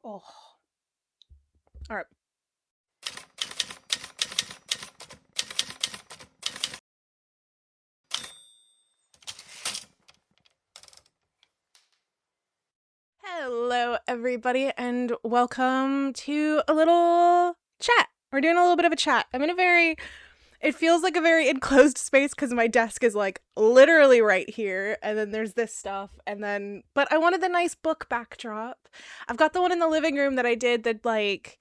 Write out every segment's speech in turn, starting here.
Oh, all right. Hello, everybody, and welcome to a little chat. We're doing a little bit of a chat. It feels like a very enclosed space because my desk is like literally right here, and then there's this stuff, but I wanted the nice book backdrop. I've got the one in the living room that I did the like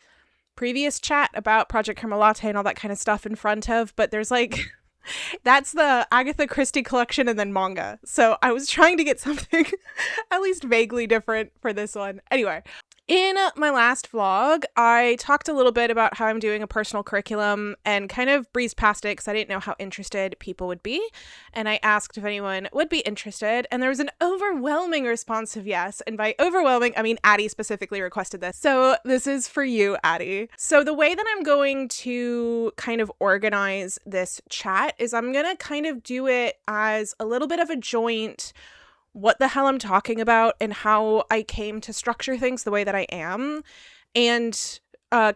previous chat about Project Caramel Latte and all that kind of stuff in front of, but there's like that's the Agatha Christie collection and then manga. So I was trying to get something at least vaguely different for this one. Anyway, in my last vlog, I talked a little bit about how I'm doing a personal curriculum and kind of breezed past it because I didn't know how interested people would be. And I asked if anyone would be interested, and there was an overwhelming response of yes. And by overwhelming, I mean Addie specifically requested this. So this is for you, Addie. So the way that I'm going to kind of organize this chat is I'm going to kind of do it as a little bit of a joint what the hell I'm talking about and how I came to structure things the way that I am. And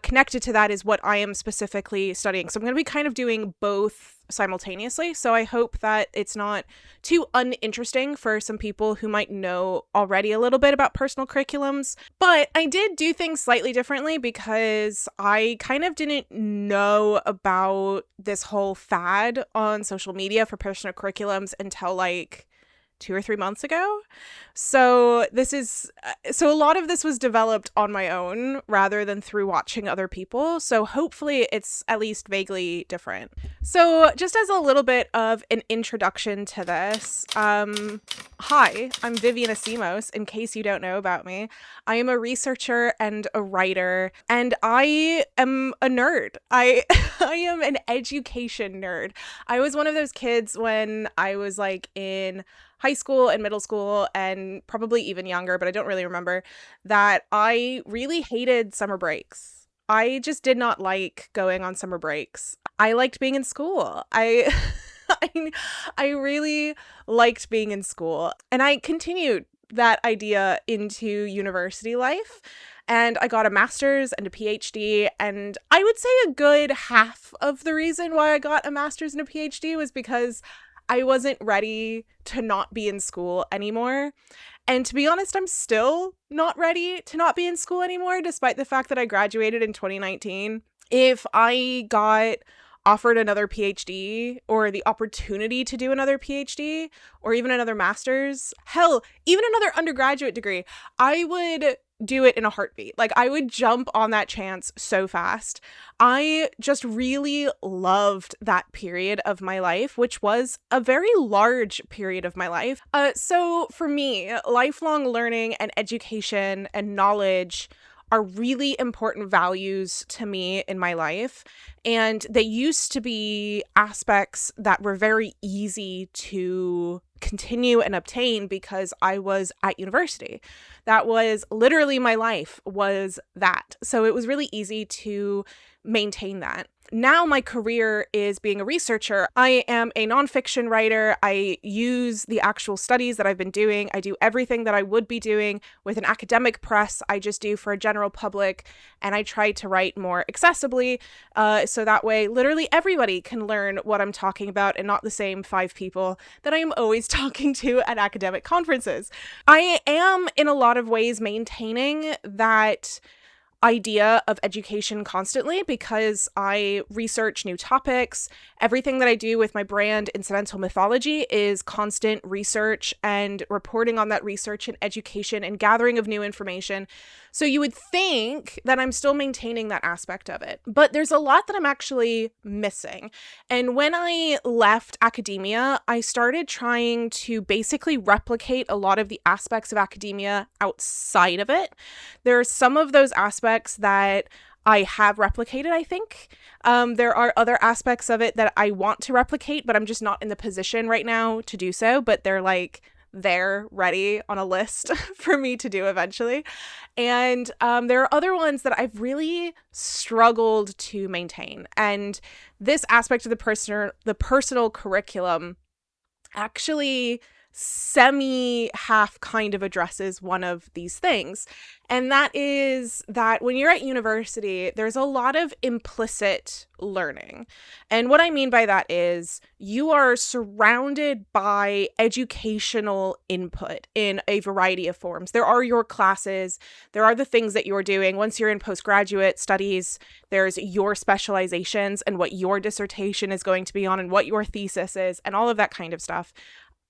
connected to that is what I am specifically studying. So I'm going to be kind of doing both simultaneously. So I hope that it's not too uninteresting for some people who might know already a little bit about personal curriculums. But I did do things slightly differently because I kind of didn't know about this whole fad on social media for personal curriculums until like 2 or 3 months ago. So a lot of this was developed on my own rather than through watching other people. So hopefully it's at least vaguely different. So just as a little bit of an introduction to this, hi, I'm Vivian Asimos, in case you don't know about me. I am a researcher and a writer, and I am a nerd. I am an education nerd. I was one of those kids when I was like in high school and middle school and probably even younger, but I don't really remember, that I really hated summer breaks. I just did not like going on summer breaks. I liked being in school. I, I really liked being in school, and I continued that idea into university life. And I got a master's and a PhD, and I would say a good half of the reason why I got a master's and a PhD was because I wasn't ready to not be in school anymore. And to be honest, I'm still not ready to not be in school anymore, despite the fact that I graduated in 2019. If I got offered another PhD or the opportunity to do another PhD or even another master's, hell, even another undergraduate degree, I would do it in a heartbeat. Like, I would jump on that chance so fast. I just really loved that period of my life, which was a very large period of my life. So for me, lifelong learning and education and knowledge are really important values to me in my life. And they used to be aspects that were very easy to continue and obtain because I was at university. That was literally my life, was that. So it was really easy to maintain that. Now my career is being a researcher. I am a nonfiction writer. I use the actual studies that I've been doing. I do everything that I would be doing with an academic press. I just do for a general public, and I try to write more accessibly, so that way literally everybody can learn what I'm talking about and not the same 5 people that I am always talking to at academic conferences. I am in a lot of ways maintaining that idea of education constantly because I research new topics. Everything that I do with my brand, Incidental Mythology, is constant research and reporting on that research and education and gathering of new information. So you would think that I'm still maintaining that aspect of it, but there's a lot that I'm actually missing. And when I left academia, I started trying to basically replicate a lot of the aspects of academia outside of it. There are some of those aspects that I have replicated, I think. There are other aspects of it that I want to replicate, but I'm just not in the position right now to do so. But they're ready on a list for me to do eventually. And there are other ones that I've really struggled to maintain. And this aspect of the personal curriculum actually semi-half kind of addresses one of these things. And that is that when you're at university, there's a lot of implicit learning. And what I mean by that is you are surrounded by educational input in a variety of forms. There are your classes, there are the things that you're doing. Once you're in postgraduate studies, there's your specializations and what your dissertation is going to be on and what your thesis is and all of that kind of stuff.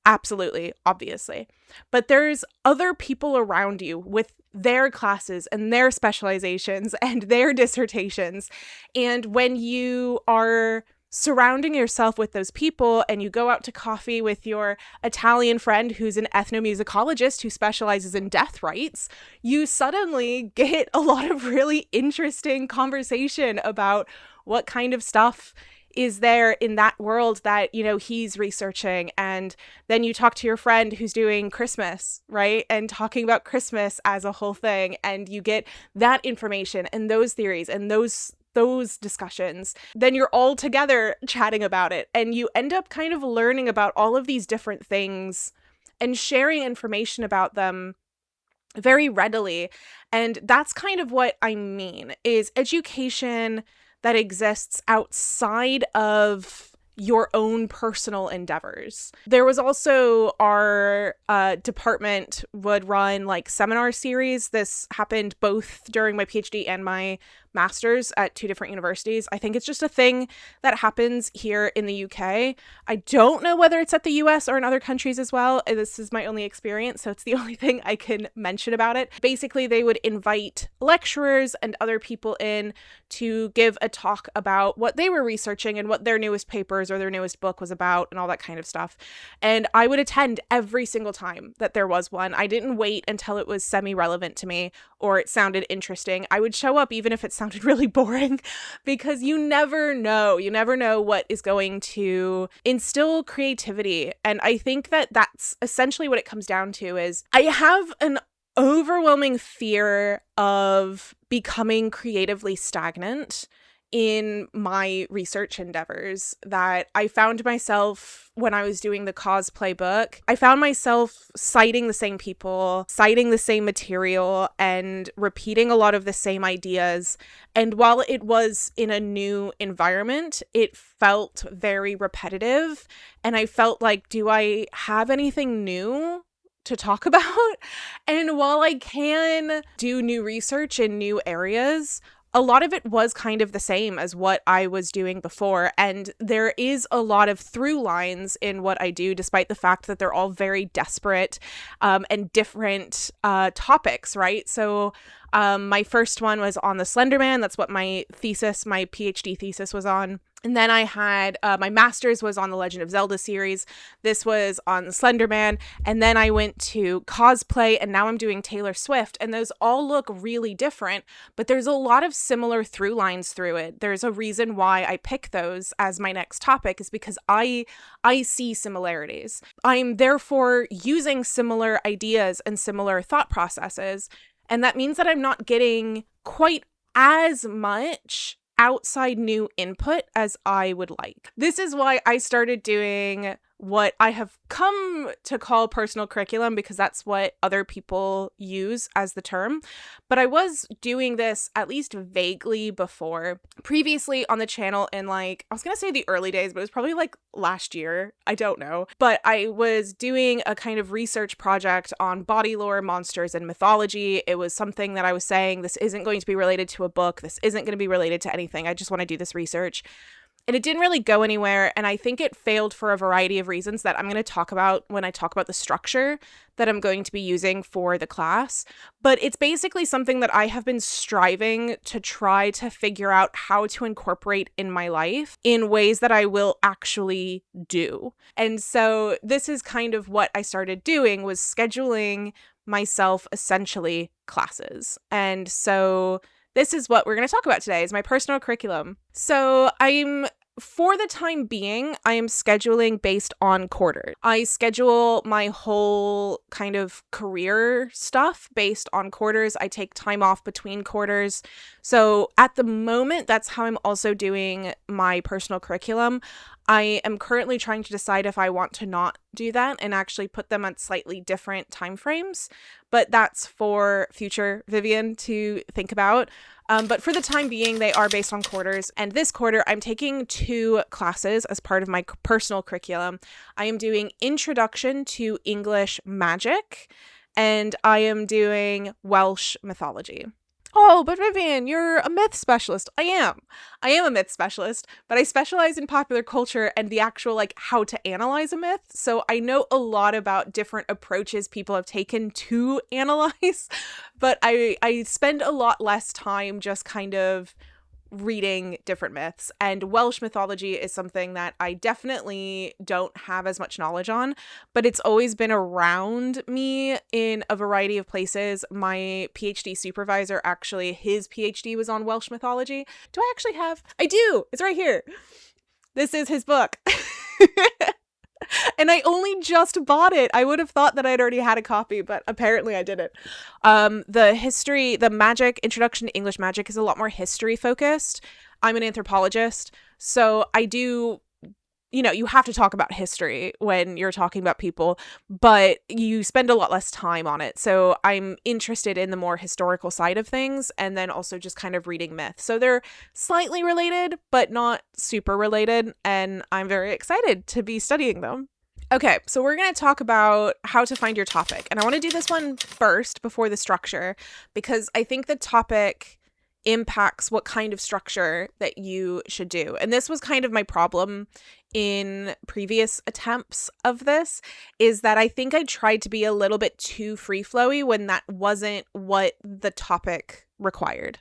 Absolutely, obviously. But there's other people around you with their classes and their specializations and their dissertations. And when you are surrounding yourself with those people and you go out to coffee with your Italian friend who's an ethnomusicologist who specializes in death rites, you suddenly get a lot of really interesting conversation about what kind of stuff is there in that world that, you know, he's researching. And then you talk to your friend who's doing Christmas, right? And talking about Christmas as a whole thing. And you get that information and those theories and those discussions. Then you're all together chatting about it. And you end up kind of learning about all of these different things and sharing information about them very readily. And that's kind of what I mean is education that exists outside of your own personal endeavors. There was also our department would run like seminar series. This happened both during my PhD and my master's at 2 different universities. I think it's just a thing that happens here in the UK. I don't know whether it's at the US or in other countries as well. This is my only experience, so it's the only thing I can mention about it. Basically, they would invite lecturers and other people in to give a talk about what they were researching and what their newest papers or their newest book was about and all that kind of stuff. And I would attend every single time that there was one. I didn't wait until it was semi-relevant to me or it sounded interesting. I would show up even if it sounded really boring because you never know. You never know what is going to instill creativity. And I think that that's essentially what it comes down to is I have an overwhelming fear of becoming creatively stagnant in my research endeavors that I found myself when I was doing the cosplay book. I found myself citing the same people, citing the same material, and repeating a lot of the same ideas. And while it was in a new environment, it felt very repetitive. And I felt like, do I have anything new to talk about? And while I can do new research in new areas, a lot of it was kind of the same as what I was doing before. And there is a lot of through lines in what I do, despite the fact that they're all very desperate and different topics, right? So my first one was on the Slender Man. That's what my PhD thesis was on. And then I had my master's was on the Legend of Zelda series. This was on the Slender Man. And then I went to cosplay and now I'm doing Taylor Swift. And those all look really different, but there's a lot of similar through lines through it. There's a reason why I pick those as my next topic is because I see similarities. I'm therefore using similar ideas and similar thought processes. And that means that I'm not getting quite as much outside new input as I would like. This is why I started doing what I have come to call personal curriculum because that's what other people use as the term. But I was doing this at least vaguely before. Previously on the channel in I was going to say the early days, but it was probably last year. I don't know. But I was doing a kind of research project on body lore, monsters, and mythology. It was something that I was saying, this isn't going to be related to a book. This isn't going to be related to anything. I just want to do this research. And it didn't really go anywhere, and I think it failed for a variety of reasons that I'm going to talk about when I talk about the structure that I'm going to be using for the class. But it's basically something that I have been striving to try to figure out how to incorporate in my life in ways that I will actually do. And so this is kind of what I started doing, was scheduling myself essentially classes. And so this is what we're going to talk about today, is my personal curriculum. So I'm for the time being, I am scheduling based on quarters. I schedule my whole kind of career stuff based on quarters. I take time off between quarters. So at the moment, that's how I'm also doing my personal curriculum. I am currently trying to decide if I want to not do that and actually put them at slightly different time frames, but that's for future Vivian to think about. But for the time being, they are based on quarters. And this quarter, I'm taking 2 classes as part of my personal curriculum. I am doing Introduction to English Magic, and I am doing Welsh Mythology. Oh, but Vivian, you're a myth specialist. I am a myth specialist, but I specialize in popular culture and the actual, like, how to analyze a myth. So I know a lot about different approaches people have taken to analyze, but I spend a lot less time just kind of reading different myths, and Welsh mythology is something that I definitely don't have as much knowledge on, but it's always been around me in a variety of places. My PhD supervisor, actually, his PhD was on Welsh mythology. Do I actually have? I do! It's right here. This is his book. And I only just bought it. I would have thought that I'd already had a copy, but apparently I didn't. The magic, Introduction to English Magic, is a lot more history focused. I'm an anthropologist, so I do, you have to talk about history when you're talking about people, but you spend a lot less time on it. So I'm interested in the more historical side of things, and then also just kind of reading myth. So they're slightly related, but not super related, and I'm very excited to be studying them. Okay, so we're going to talk about how to find your topic. And I want to do this one first before the structure, because I think the topic impacts what kind of structure that you should do. And this was kind of my problem in previous attempts of this, is that I think I tried to be a little bit too free-flowy when that wasn't what the topic required.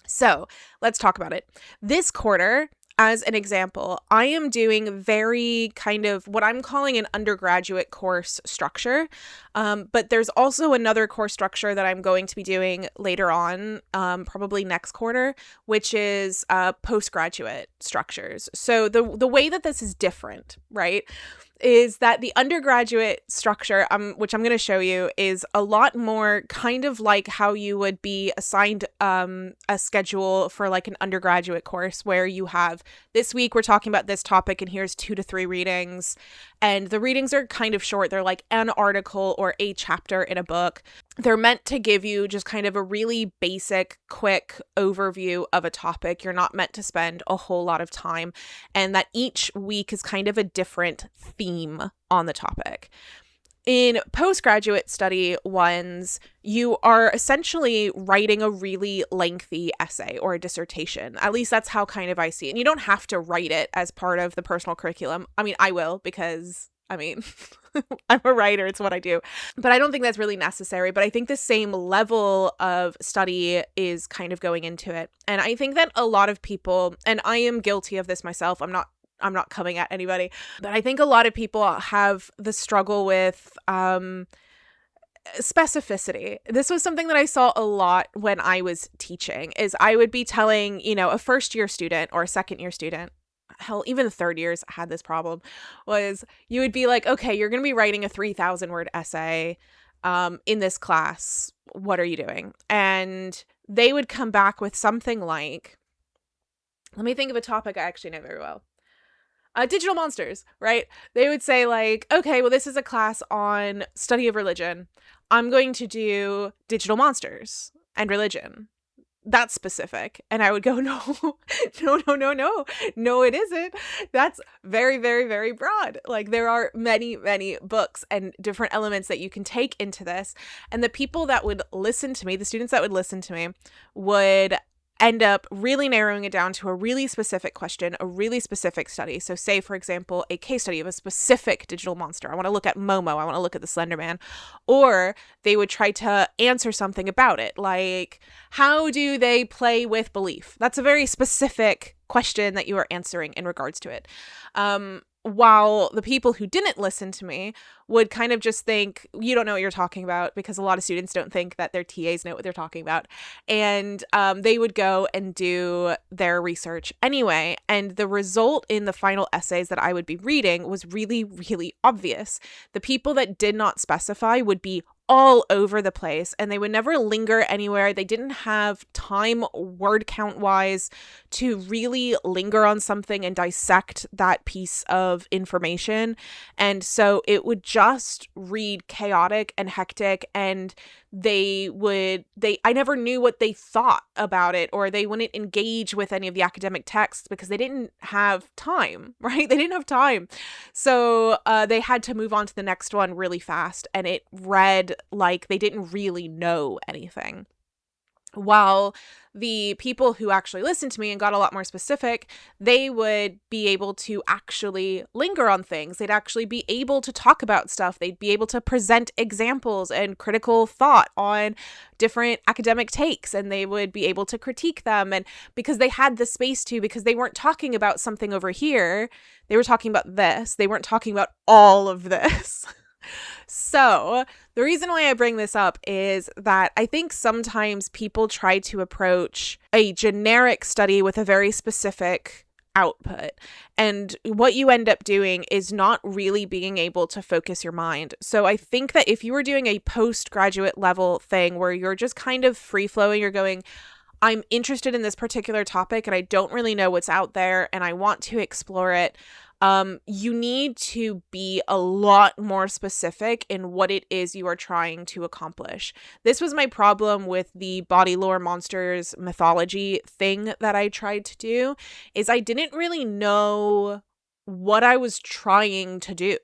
So let's talk about it. This quarter, as an example, I am doing very kind of what I'm calling an undergraduate course structure, but there's also another course structure that I'm going to be doing later on, probably next quarter, which is postgraduate structures. So the way that this is different, right, is that the undergraduate structure, which I'm going to show you, is a lot more kind of like how you would be assigned a schedule for like an undergraduate course, where you have, this week we're talking about this topic and here's 2 to 3 readings. And the readings are kind of short. They're like an article or a chapter in a book. They're meant to give you just kind of a really basic, quick overview of a topic. You're not meant to spend a whole lot of time, and that each week is kind of a different theme on the topic. In postgraduate study ones, you are essentially writing a really lengthy essay or a dissertation. At least that's how kind of I see it. And you don't have to write it as part of the personal curriculum. I mean, I will, because I'm a writer. It's what I do. But I don't think that's really necessary. But I think the same level of study is kind of going into it. And I think that a lot of people, and I am guilty of this myself, I'm not coming at anybody, but I think a lot of people have the struggle with specificity. This was something that I saw a lot when I was teaching, is I would be telling, a first year student or a second year student, hell, even the third years had this problem, was you would be like, okay, you're going to be writing a 3,000 word essay in this class. What are you doing? And they would come back with something like, let me think of a topic I actually know very well. Digital monsters, right? They would say like, okay, well, this is a class on study of religion. I'm going to do digital monsters and religion. That's specific. And I would go, no, it isn't. That's very, very, very broad. Like, there are many, many books and different elements that you can take into this. And the people that would listen to me, the students that would listen to me, would end up really narrowing it down to a really specific question, a really specific study. So say, for example, a case study of a specific digital monster. I want to look at Momo. I want to look at the Slender Man. Or they would try to answer something about it, like, how do they play with belief? That's a very specific question that you are answering in regards to it. while the people who didn't listen to me would kind of just think, you don't know what you're talking about, because a lot of students don't think that their TAs know what they're talking about. And they would go and do their research anyway. And the result in the final essays that I would be reading was really, really obvious. The people that did not specify would be all over the place, and they would never linger anywhere. They didn't have time, word count wise, to really linger on something and dissect that piece of information. And so it would just read chaotic and hectic, and I never knew what they thought about it, or they wouldn't engage with any of the academic texts because they didn't have time, right? They didn't have time. So they had to move on to the next one really fast, and it read like they didn't really know anything. While the people who actually listened to me and got a lot more specific, they would be able to actually linger on things. They'd actually be able to talk about stuff. They'd be able to present examples and critical thought on different academic takes, and they would be able to critique them. And because they had the space to, because they weren't talking about something over here, they were talking about this. They weren't talking about all of this. So the reason why I bring this up is that I think sometimes people try to approach a generic study with a very specific output. And what you end up doing is not really being able to focus your mind. So I think that if you were doing a postgraduate level thing where you're just kind of free flowing, you're going, I'm interested in this particular topic and I don't really know what's out there and I want to explore it. You need to be a lot more specific in what it is you are trying to accomplish. This was my problem with the body lore monsters mythology thing that I tried to do, is I didn't really know what I was trying to do.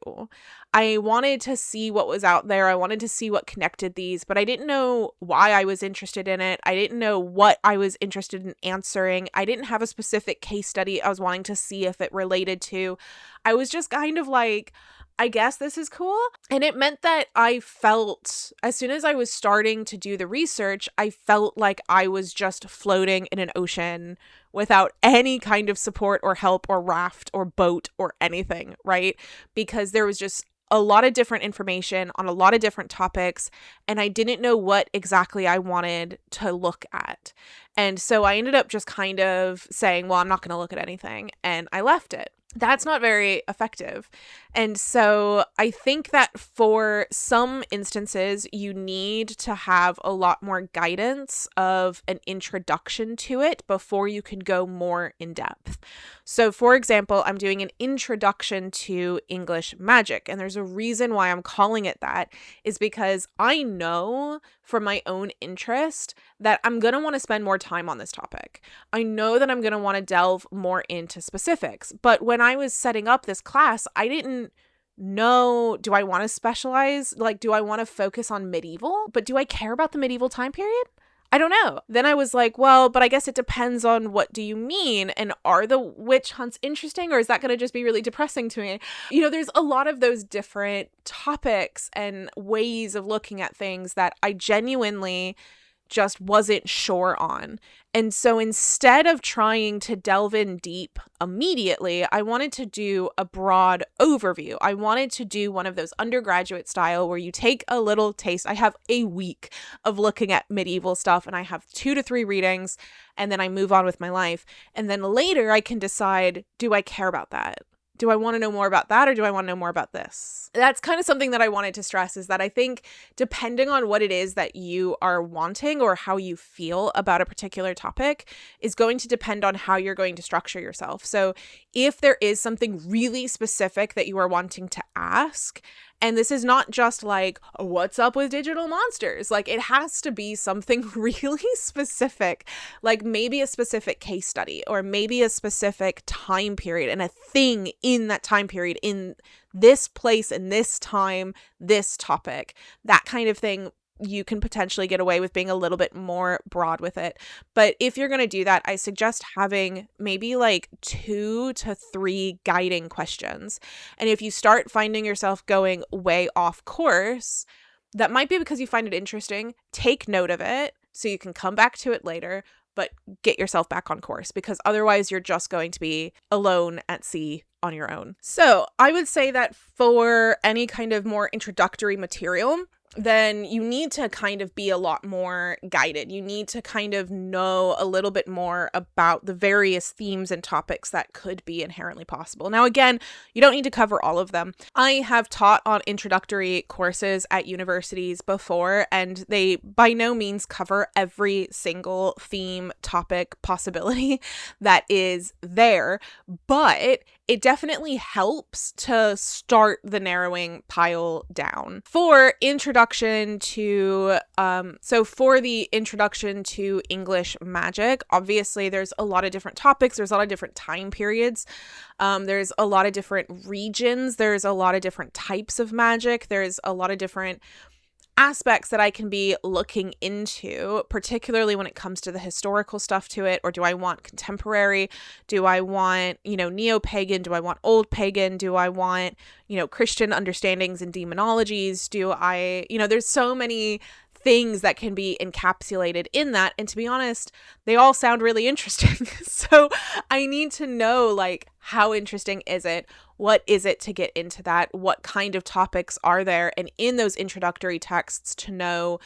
I wanted to see what was out there. I wanted to see what connected these, but I didn't know why I was interested in it. I didn't know what I was interested in answering. I didn't have a specific case study I was wanting to see if it related to. I was just kind of like, I guess this is cool. And it meant that I felt, as soon as I was starting to do the research, I felt like I was just floating in an ocean without any kind of support or help or raft or boat or anything, right? Because there was just a lot of different information on a lot of different topics, and I didn't know what exactly I wanted to look at. And so I ended up just kind of saying, well, I'm not going to look at anything, and I left it. That's not very effective. And so I think that for some instances, you need to have a lot more guidance of an introduction to it before you can go more in depth. So for example, I'm doing an introduction to English magic, and there's a reason why I'm calling it that, is because I know from my own interest that I'm going to want to spend more time on this topic. I know that I'm going to want to delve more into specifics, but when I was setting up this class, I didn't know, do I want to specialize? Like, do I want to focus on medieval? But do I care about the medieval time period? I don't know. Then I was like, well, but I guess it depends on what do you mean? And are the witch hunts interesting, or is that going to just be really depressing to me? You know, there's a lot of those different topics and ways of looking at things that I genuinely just wasn't sure on. And so instead of trying to delve in deep immediately, I wanted to do a broad overview. I wanted to do one of those undergraduate style where you take a little taste. I have a week of looking at medieval stuff, and I have 2 to 3 readings, and then I move on with my life. And then later I can decide, do I care about that? Do I want to know more about that, or do I want to know more about this? That's kind of something that I wanted to stress, is that I think depending on what it is that you are wanting or how you feel about a particular topic is going to depend on how you're going to structure yourself. So if there is something really specific that you are wanting to ask, and this is not just like, what's up with digital monsters? Like, it has to be something really specific, like maybe a specific case study, or maybe a specific time period and a thing in that time period, in this place, in this time, this topic, that kind of thing. You can potentially get away with being a little bit more broad with it. But if you're going to do that, I suggest having maybe like 2 to 3 guiding questions. And if you start finding yourself going way off course, that might be because you find it interesting. Take note of it so you can come back to it later, but get yourself back on course, because otherwise you're just going to be alone at sea on your own. So I would say that for any kind of more introductory material, then you need to kind of be a lot more guided. You need to kind of know a little bit more about the various themes and topics that could be inherently possible. Now, again, you don't need to cover all of them. I have taught on introductory courses at universities before, and they by no means cover every single theme, topic, possibility that is there, but it definitely helps to start the narrowing pile down. For introduction to, for the introduction to English magic, obviously there's a lot of different topics, there's a lot of different time periods, there's a lot of different regions, there's a lot of different types of magic, there's a lot of different aspects that I can be looking into, particularly when it comes to the historical stuff to it. Or do I want contemporary? Do I want, neo-pagan? Do I want old pagan? Do I want, Christian understandings and demonologies? Do I, there's so many things that can be encapsulated in that. And to be honest, they all sound really interesting. So I need to know, like, how interesting is it? What is it to get into that? What kind of topics are there? And in those introductory texts to know,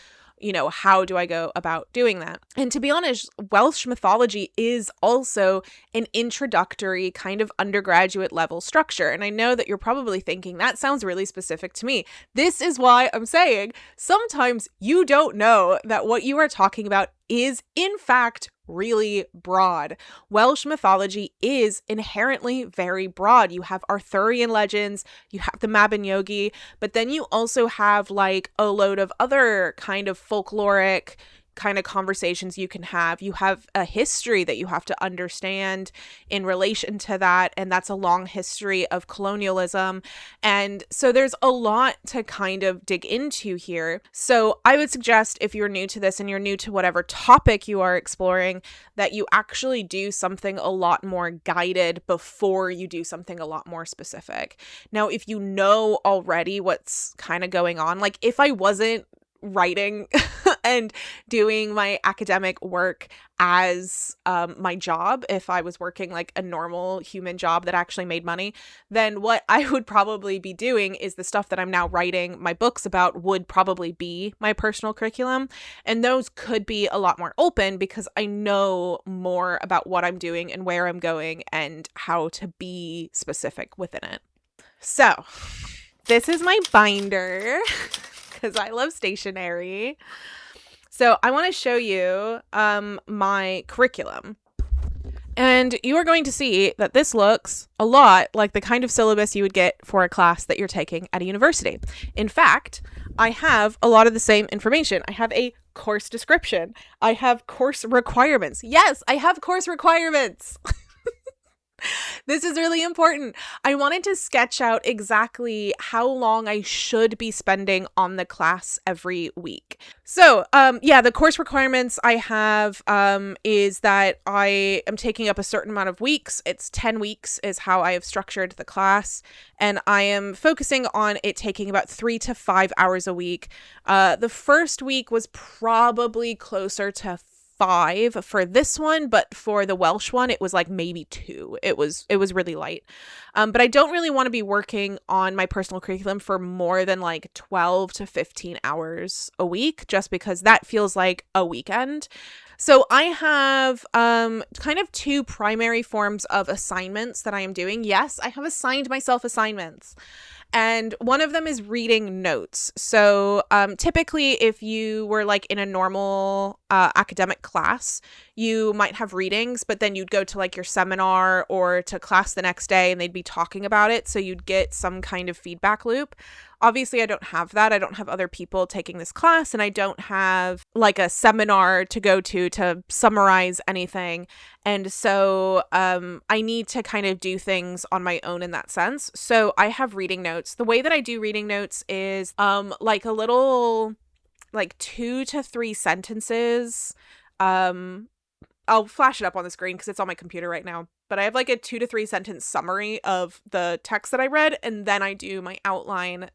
how do I go about doing that? And to be honest, Welsh mythology is also an introductory kind of undergraduate level structure. And I know that you're probably thinking that sounds really specific to me. This is why I'm saying sometimes you don't know that what you are talking about is in fact really broad. Welsh mythology is inherently very broad. You have Arthurian legends, you have the Mabinogi, but then you also have like a load of other kind of folkloric kind of conversations you can have. You have a history that you have to understand in relation to that, and that's a long history of colonialism. And so there's a lot to kind of dig into here. So I would suggest, if you're new to this and you're new to whatever topic you are exploring, that you actually do something a lot more guided before you do something a lot more specific. Now, if you know already what's kind of going on, like if I wasn't writing and doing my academic work as my job, if I was working like a normal human job that actually made money, then what I would probably be doing is the stuff that I'm now writing my books about would probably be my personal curriculum. And those could be a lot more open because I know more about what I'm doing and where I'm going and how to be specific within it. So this is my binder because I love stationery. So I want to show you my curriculum. And you are going to see that this looks a lot like the kind of syllabus you would get for a class that you're taking at a university. In fact, I have a lot of the same information. I have a course description. I have course requirements. Yes, I have course requirements. This is really important. I wanted to sketch out exactly how long I should be spending on the class every week. So, the course requirements I have is that I am taking up a certain amount of weeks. It's 10 weeks is how I have structured the class. And I am focusing on it taking about 3 to 5 hours a week. The first week was probably closer to 5 for this one, but for the Welsh one, it was like maybe 2. It was really light. But I don't really want to be working on my personal curriculum for more than like 12 to 15 hours a week, just because that feels like a weekend. So I have kind of 2 primary forms of assignments that I am doing. Yes, I have assigned myself assignments. And one of them is reading notes. So typically, if you were like in a normal academic class, you might have readings, but then you'd go to like your seminar or to class the next day and they'd be talking about it. So you'd get some kind of feedback loop. Obviously, I don't have that. I don't have other people taking this class, and I don't have like a seminar to go to summarize anything. And so I need to kind of do things on my own in that sense. So I have reading notes. The way that I do reading notes is like a little like 2 to 3 sentences. I'll flash it up on the screen because it's on my computer right now. But I have like a 2 to 3 sentence summary of the text that I read, and then I do my outline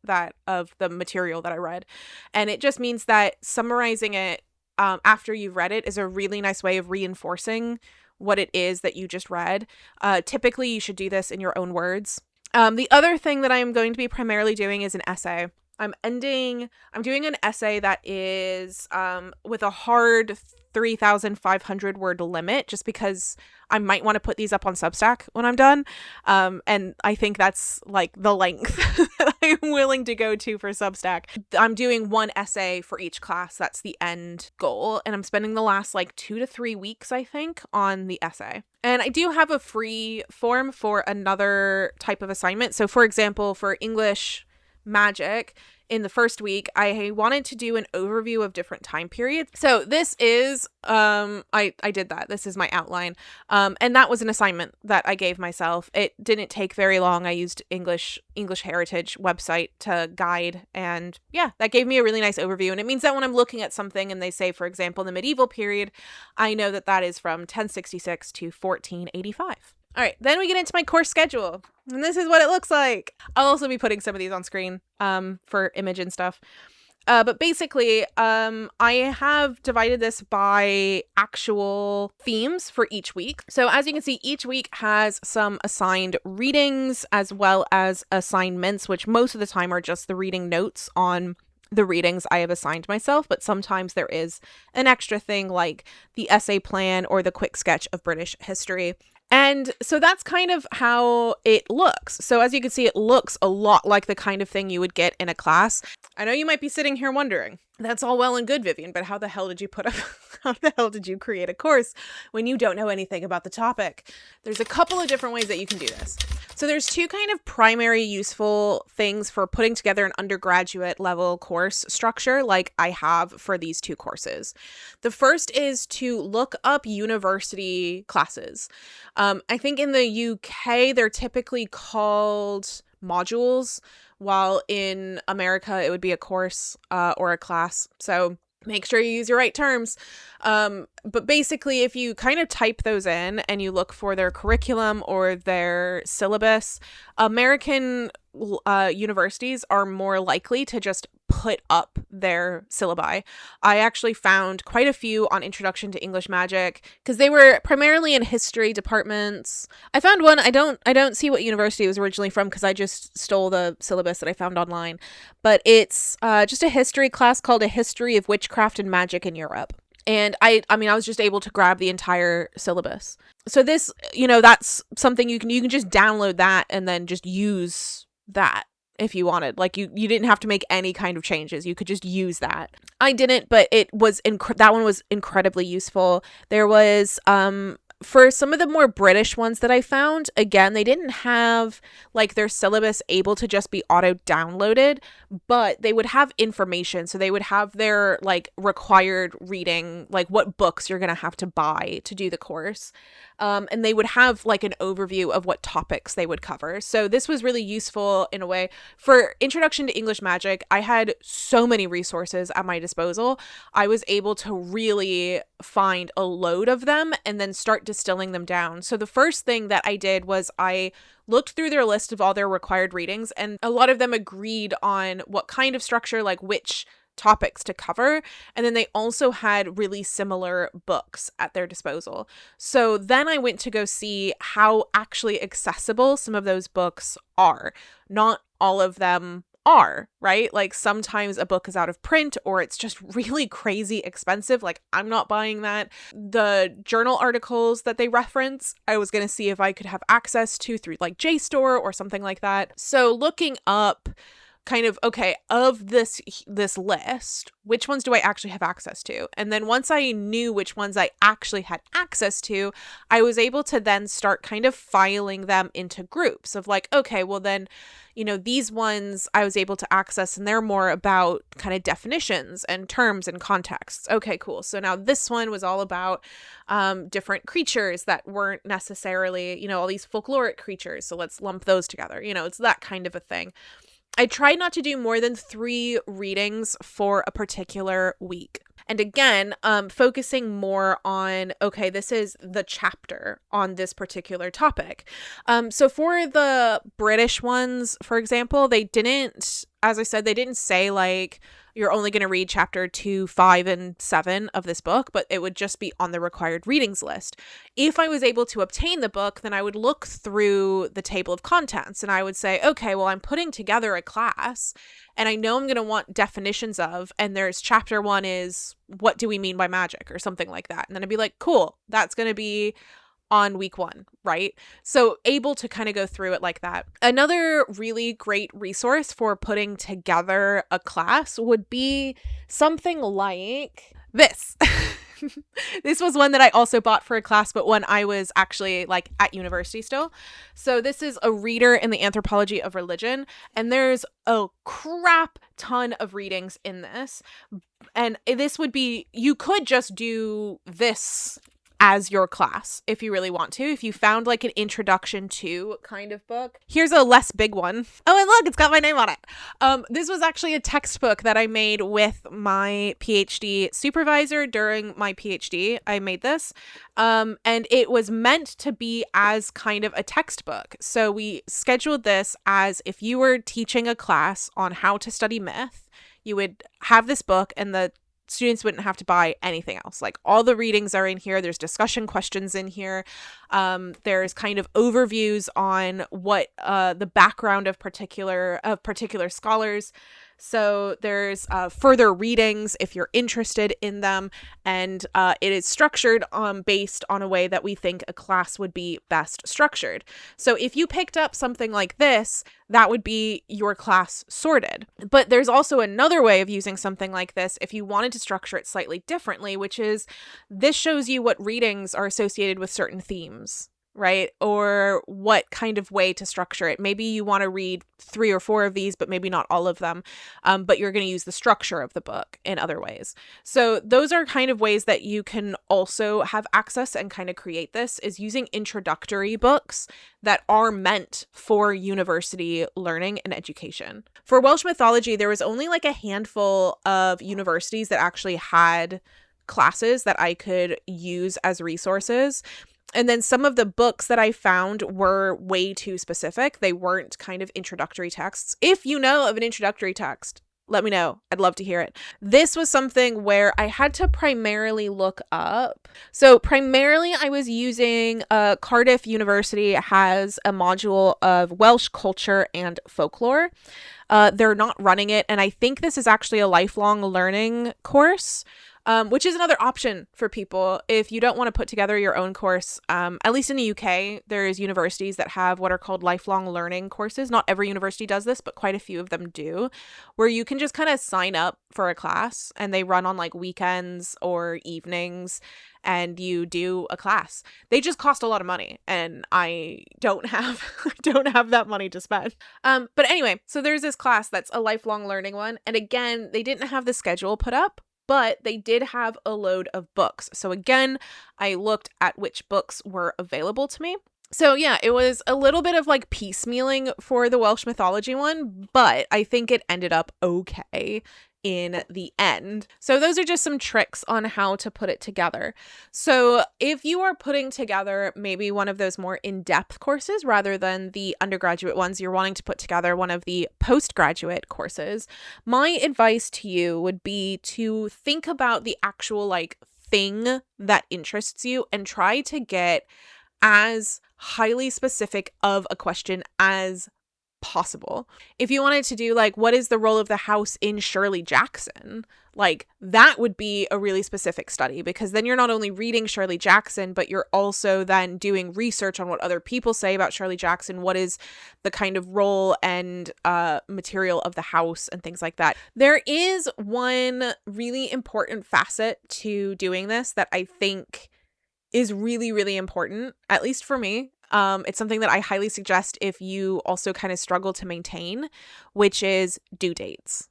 of the material that I read. And it just means that summarizing it after you've read it is a really nice way of reinforcing what it is that you just read. Typically, you should do this in your own words. The other thing that I am going to be primarily doing is an essay. I'm doing an essay that is with a hard 3,500 word limit, just because I might want to put these up on Substack when I'm done. And I think that's like the length that I'm willing to go to for Substack. I'm doing one essay for each class. That's the end goal. And I'm spending the last like 2 to 3 weeks, I think, on the essay. And I do have a free form for another type of assignment. So for example, for English magic, in the first week, I wanted to do an overview of different time periods. So this is, I did that. This is my outline. And that was an assignment that I gave myself. It didn't take very long. I used English Heritage website to guide. And yeah, that gave me a really nice overview. And it means that when I'm looking at something and they say, for example, the medieval period, I know that that is from 1066 to 1485. All right, then we get into my course schedule, and this is what it looks like. I'll also be putting some of these on screen for image and stuff. But basically, I have divided this by actual themes for each week. So as you can see, each week has some assigned readings as well as assignments, which most of the time are just the reading notes on the readings I have assigned myself, but sometimes there is an extra thing like the essay plan or the quick sketch of British history. And so that's kind of how it looks. So as you can see, it looks a lot like the kind of thing you would get in a class. I know you might be sitting here wondering, that's all well and good, Vivian, but how the hell did you create a course when you don't know anything about the topic? There's a couple of different ways that you can do this. So there's two kind of primary useful things for putting together an undergraduate level course structure like I have for these two courses. The first is to look up university classes. I think in the UK, they're typically called modules, while in America, it would be a course or a class. So make sure you use your right terms. But basically, if you kind of type those in and you look for their curriculum or their syllabus, American universities are more likely to just put up their syllabi. I actually found quite a few on Introduction to English Magic because they were primarily in history departments. I found one, I don't see what university it was originally from because I just stole the syllabus that I found online, but it's just a history class called A History of Witchcraft and Magic in Europe. And I was just able to grab the entire syllabus. So this, that's something you can just download that and then just use that if you wanted. Like you didn't have to make any kind of changes. You could just use that. I didn't, but it was that one was incredibly useful. There was for some of the more British ones that I found, again, they didn't have like their syllabus able to just be auto downloaded, but they would have information. So they would have their like required reading, like what books you're going to have to buy to do the course. And they would have like an overview of what topics they would cover. So this was really useful in a way. For Introduction to English Magic, I had so many resources at my disposal. I was able to really find a load of them and then start distilling them down. So the first thing that I did was I looked through their list of all their required readings, and a lot of them agreed on what kind of structure, like which topics to cover, and then they also had really similar books at their disposal. So then I went to go see how actually accessible some of those books are. Not all of them are, right? Like sometimes a book is out of print or it's just really crazy expensive. Like I'm not buying that. The journal articles that they reference, I was going to see if I could have access to through like JSTOR or something like that. So looking up kind of, okay, of this list, which ones do I actually have access to? And then once I knew which ones I actually had access to, I was able to then start kind of filing them into groups of like, okay, well then, these ones I was able to access and they're more about kind of definitions and terms and contexts. Okay, cool. So now this one was all about different creatures that weren't necessarily, all these folkloric creatures. So let's lump those together. It's that kind of a thing. I tried not to do more than 3 readings for a particular week. And again, focusing more on, okay, this is the chapter on this particular topic. So for the British ones, for example, they didn't, as I said, they didn't say like, you're only going to read chapter 2, 5, and 7 of this book, but it would just be on the required readings list. If I was able to obtain the book, then I would look through the table of contents and I would say, okay, well, I'm putting together a class and I know I'm going to want definitions of, and there's chapter 1 is what do we mean by magic or something like that. And then I'd be like, cool, that's going to be on week 1, right? So able to kind of go through it like that. Another really great resource for putting together a class would be something like this. This was one that I also bought for a class, but when I was actually like at university still. So this is a reader in the anthropology of religion, and there's a crap ton of readings in this. And this would be, you could just do this as your class if you really want to, if you found like an introduction to kind of book. Here's a less big one. Oh, and look, it's got my name on it. This was actually a textbook that I made with my PhD supervisor during my PhD. I made this, and it was meant to be as kind of a textbook. So we scheduled this as if you were teaching a class on how to study myth, you would have this book and the students wouldn't have to buy anything else. Like all the readings are in here. There's discussion questions in here. There's kind of overviews on what the background of particular scholars. So there's further readings if you're interested in them, and it is structured based on a way that we think a class would be best structured. So if you picked up something like this, that would be your class sorted. But there's also another way of using something like this if you wanted to structure it slightly differently, which is this shows you what readings are associated with certain themes, right? Or what kind of way to structure it. Maybe you want to read 3 or 4 of these, but maybe not all of them. But you're going to use the structure of the book in other ways. So those are kind of ways that you can also have access and kind of create this, is using introductory books that are meant for university learning and education. For Welsh mythology, there was only like a handful of universities that actually had classes that I could use as resources. And then some of the books that I found were way too specific. They weren't kind of introductory texts. If you know of an introductory text, let me know. I'd love to hear it. This was something where I had to primarily look up. So primarily I was using Cardiff University has a module of Welsh culture and folklore. They're not running it. And I think this is actually a lifelong learning course. Which is another option for people if you don't want to put together your own course. At least in the UK, there's universities that have what are called lifelong learning courses. Not every university does this, but quite a few of them do, where you can just kind of sign up for a class and they run on like weekends or evenings and you do a class. They just cost a lot of money and I don't have that money to spend. But anyway, so there's this class that's a lifelong learning one. And again, they didn't have the schedule put up, but they did have a load of books. So again, I looked at which books were available to me. So yeah, it was a little bit of like piecemealing for the Welsh mythology one, but I think it ended up okay in the end. So those are just some tricks on how to put it together. So if you are putting together maybe one of those more in-depth courses rather than the undergraduate ones, you're wanting to put together one of the postgraduate courses, my advice to you would be to think about the actual like thing that interests you and try to get as highly specific of a question as possible. If you wanted to do like, what is the role of the house in Shirley Jackson? Like that would be a really specific study, because then you're not only reading Shirley Jackson, but you're also then doing research on what other people say about Shirley Jackson. What is the kind of role and material of the house and things like that. There is one really important facet to doing this that I think is really, really important, at least for me. It's something that I highly suggest if you also kind of struggle to maintain, which is due dates.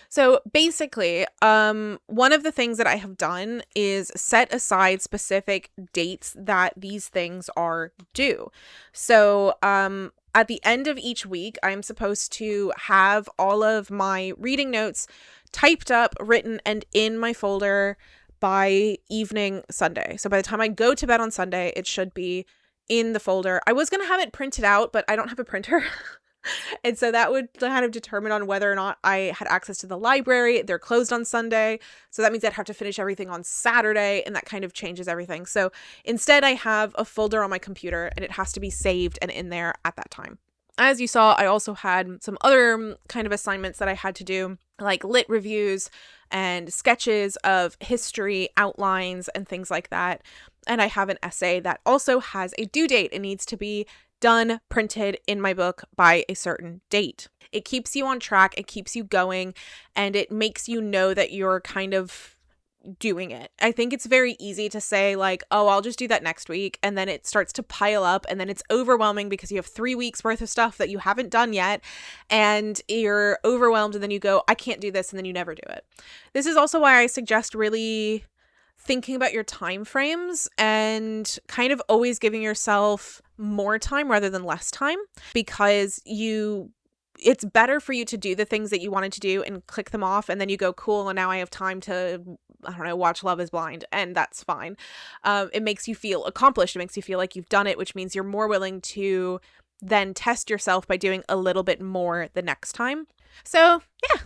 So basically, one of the things that I have done is set aside specific dates that these things are due. So at the end of each week, I'm supposed to have all of my reading notes typed up, written, and in my folder by evening Sunday. So by the time I go to bed on Sunday, it should be in the folder. I was going to have it printed out, but I don't have a printer. And so that would kind of determine on whether or not I had access to the library. They're closed on Sunday, so that means I'd have to finish everything on Saturday, and that kind of changes everything. So instead, I have a folder on my computer, and it has to be saved and in there at that time. As you saw, I also had some other kind of assignments that I had to do, like lit reviews and sketches of history, outlines, and things like that. And I have an essay that also has a due date. It needs to be done, printed in my book by a certain date. It keeps you on track, it keeps you going, and it makes you know that you're kind of doing it. I think it's very easy to say like, oh, I'll just do that next week. And then it starts to pile up, and then it's overwhelming because you have 3 weeks worth of stuff that you haven't done yet. And you're overwhelmed, and then you go, I can't do this. And then you never do it. This is also why I suggest really thinking about your time frames and kind of always giving yourself more time rather than less time, because it's better for you to do the things that you wanted to do and click them off, and then you go, cool, and now I have time to, I don't know, watch Love is Blind, and that's fine. It makes you feel accomplished. It makes you feel like you've done it, which means you're more willing to then test yourself by doing a little bit more the next time. So yeah.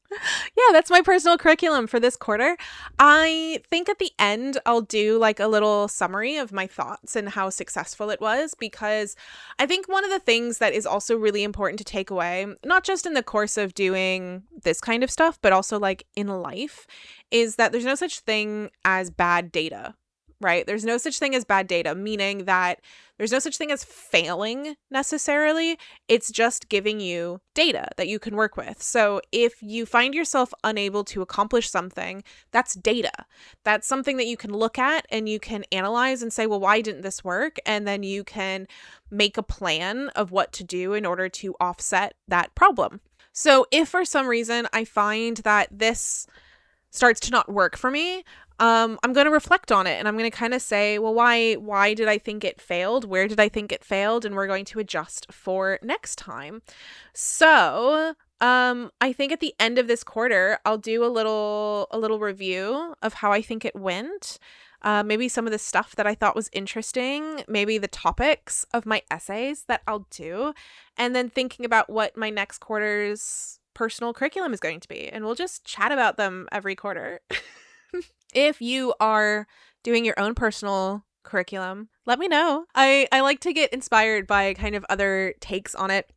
Yeah, that's my personal curriculum for this quarter. I think at the end, I'll do like a little summary of my thoughts and how successful it was, because I think one of the things that is also really important to take away, not just in the course of doing this kind of stuff, but also like in life, is that there's no such thing as bad data. Right? There's no such thing as bad data, meaning that there's no such thing as failing necessarily. It's just giving you data that you can work with. So if you find yourself unable to accomplish something, that's data. That's something that you can look at and you can analyze and say, well, why didn't this work? And then you can make a plan of what to do in order to offset that problem. So if for some reason I find that this starts to not work for me, I'm going to reflect on it, and I'm going to kind of say, well, why did I think it failed? Where did I think it failed? And we're going to adjust for next time. So, I think at the end of this quarter, I'll do a little review of how I think it went. Maybe some of the stuff that I thought was interesting, maybe the topics of my essays that I'll do, and then thinking about what my next quarter's personal curriculum is going to be. And we'll just chat about them every quarter. If you are doing your own personal curriculum, let me know. I like to get inspired by kind of other takes on it.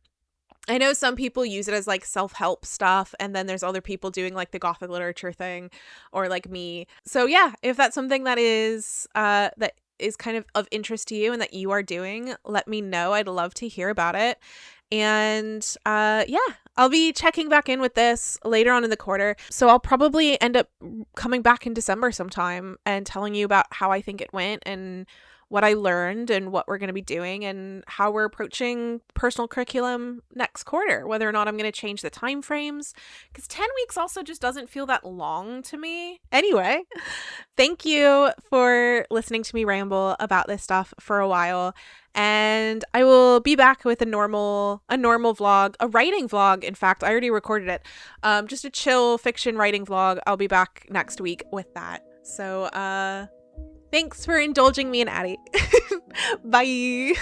I know some people use it as like self-help stuff, and then there's other people doing like the Gothic literature thing, or like me. So yeah, if that's something that is kind of interest to you and that you are doing, let me know. I'd love to hear about it. And yeah, I'll be checking back in with this later on in the quarter. So I'll probably end up coming back in December sometime and telling you about how I think it went and what I learned and what we're going to be doing and how we're approaching personal curriculum next quarter, whether or not I'm going to change the time frames, because 10 weeks also just doesn't feel that long to me. Anyway, thank you for listening to me ramble about this stuff for a while. And I will be back with a normal vlog, a writing vlog. In fact, I already recorded it. Just a chill fiction writing vlog. I'll be back next week with that. So, thanks for indulging me and Addie. Bye.